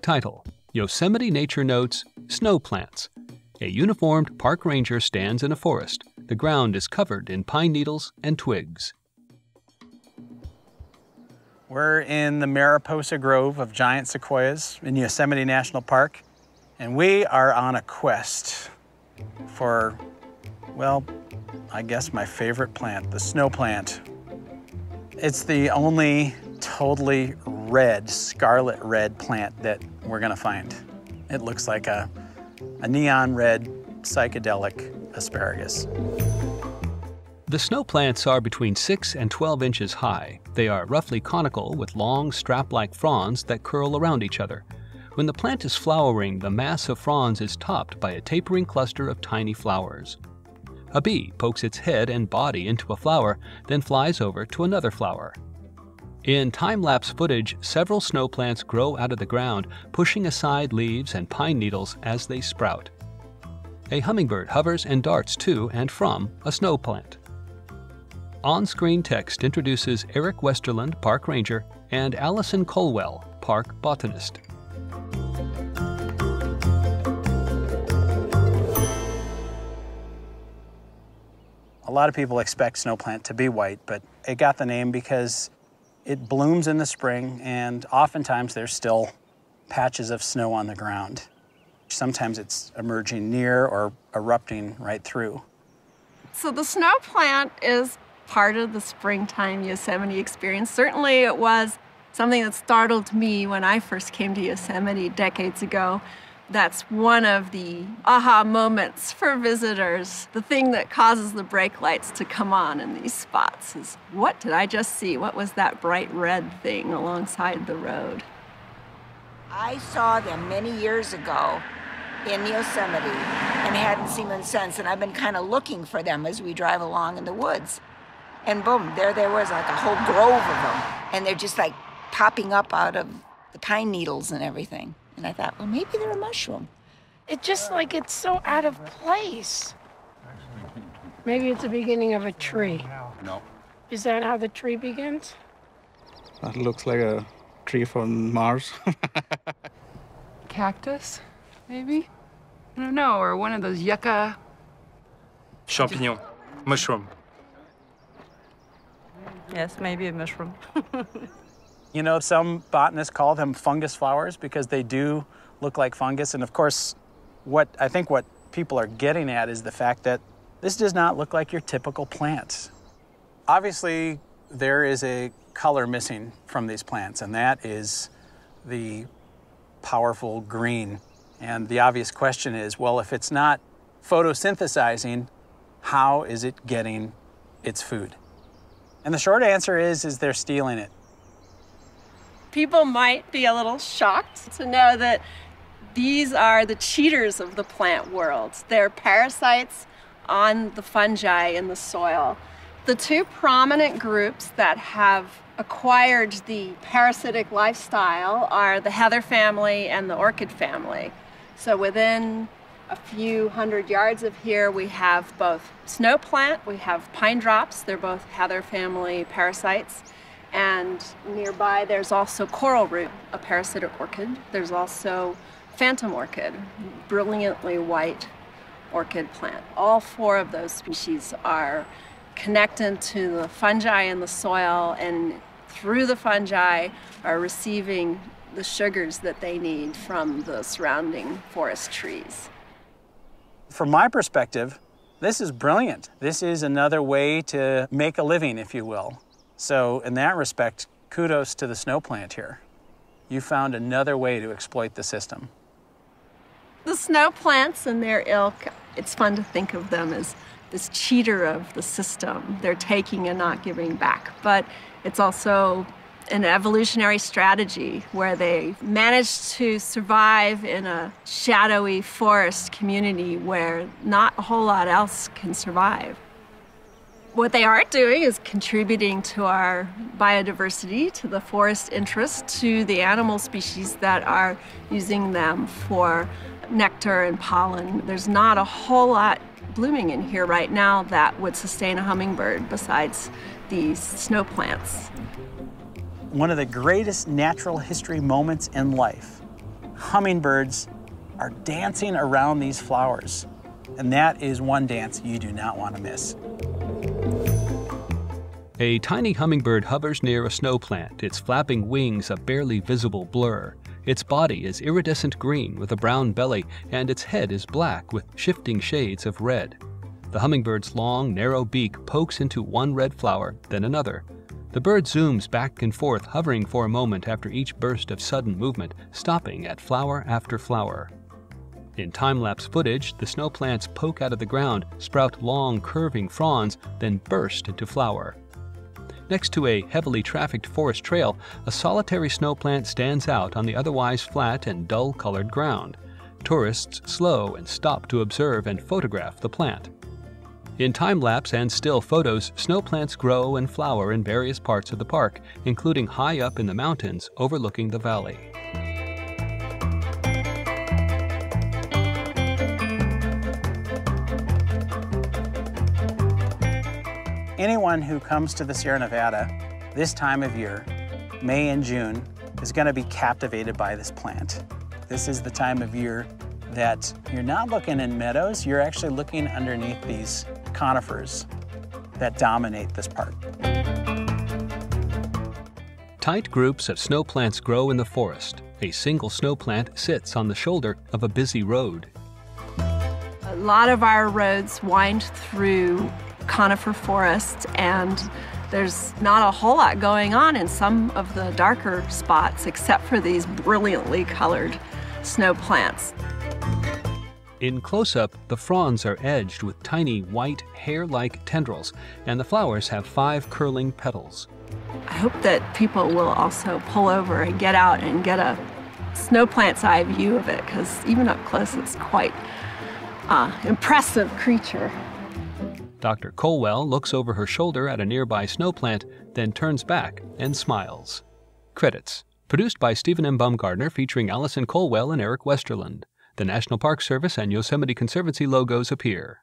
title, Yosemite Nature Notes Snow Plants. A uniformed park ranger stands in a forest. The ground is covered in pine needles and twigs. We're in the Mariposa Grove of giant sequoias in Yosemite National Park, and we are on a quest for, well, I guess my favorite plant, the snow plant. It's the only totally red, scarlet red plant that we're gonna find. It looks like a neon red psychedelic asparagus. The snow plants are between 6 and 12 inches high. They are roughly conical with long strap-like fronds that curl around each other. When the plant is flowering, the mass of fronds is topped by a tapering cluster of tiny flowers. A bee pokes its head and body into a flower, then flies over to another flower. In time-lapse footage, several snow plants grow out of the ground, pushing aside leaves and pine needles as they sprout. A hummingbird hovers and darts to and from a snow plant. On-screen text introduces Eric Westerland, Park Ranger, and Allison Colwell, Park Botanist. A lot of people expect snow plant to be white, but it got the name because it blooms in the spring, and oftentimes there's still patches of snow on the ground. Sometimes it's emerging near or erupting right through. So the snow plant is part of the springtime Yosemite experience. Certainly it was something that startled me when I first came to Yosemite decades ago. That's one of the aha moments for visitors. The thing that causes the brake lights to come on in these spots is, what did I just see? What was that bright red thing alongside the road? I saw them many years ago in Yosemite and hadn't seen them since, and I've been kind of looking for them as we drive along in the woods. And boom, there was like a whole grove of them, and they're just like popping up out of the pine needles and everything. And I thought, well, maybe they're a mushroom. It's just like it's so out of place. Maybe it's the beginning of a tree. No. Is that how the tree begins? That looks like a tree from Mars. Cactus, maybe? I don't know, or one of those yucca. Champignon, mushroom. Yes, maybe a mushroom. You know, some botanists call them fungus flowers because they do look like fungus. And of course, I think what people are getting at is the fact that this does not look like your typical plant. Obviously, there is a color missing from these plants, and that is the powerful green. And the obvious question is, well, if it's not photosynthesizing, how is it getting its food? And the short answer is they're stealing it. People might be a little shocked to know that these are the cheaters of the plant world. They're parasites on the fungi in the soil. The two prominent groups that have acquired the parasitic lifestyle are the heather family and the orchid family. So within a few hundred yards of here, we have both snow plant, we have pine drops. They're both heather family parasites. And nearby, there's also coral root, a parasitic orchid. There's also phantom orchid, brilliantly white orchid plant. All four of those species are connected to the fungi in the soil, and through the fungi are receiving the sugars that they need from the surrounding forest trees. From my perspective, this is brilliant. This is another way to make a living, if you will. So in that respect, kudos to the snow plant here. You found another way to exploit the system. The snow plants and their ilk, it's fun to think of them as this cheater of the system. They're taking and not giving back. But it's also an evolutionary strategy where they managed to survive in a shadowy forest community where not a whole lot else can survive. What they are doing is contributing to our biodiversity, to the forest interest, to the animal species that are using them for nectar and pollen. There's not a whole lot blooming in here right now that would sustain a hummingbird besides these snow plants. One of the greatest natural history moments in life hummingbirds are dancing around these flowers. And that is one dance you do not want to miss. A tiny hummingbird hovers near a snow plant, its flapping wings a barely visible blur. Its body is iridescent green with a brown belly, and its head is black with shifting shades of red. The hummingbird's long, narrow beak pokes into one red flower, then another. The bird zooms back and forth, hovering for a moment after each burst of sudden movement, stopping at flower after flower. In time-lapse footage, the snow plants poke out of the ground, sprout long, curving fronds, then burst into flower. Next to a heavily trafficked forest trail, a solitary snow plant stands out on the otherwise flat and dull-colored ground. Tourists slow and stop to observe and photograph the plant. In time-lapse and still photos, snow plants grow and flower in various parts of the park, including high up in the mountains overlooking the valley. Anyone who comes to the Sierra Nevada this time of year, May and June, is going to be captivated by this plant. This is the time of year that you're not looking in meadows, you're actually looking underneath these conifers that dominate this park. Tight groups of snow plants grow in the forest. A single snow plant sits on the shoulder of a busy road. A lot of our roads wind through conifer forest, and there's not a whole lot going on in some of the darker spots except for these brilliantly colored snow plants. In close-up, the fronds are edged with tiny white hair-like tendrils, and the flowers have 5 curling petals. I hope that people will also pull over and get out and get a snow plant's eye view of it, because even up close it's quite impressive creature. Dr. Colwell looks over her shoulder at a nearby snow plant, then turns back and smiles. Credits. Produced by Stephen M. Baumgartner, featuring Allison Colwell and Eric Westerland. The National Park Service and Yosemite Conservancy logos appear.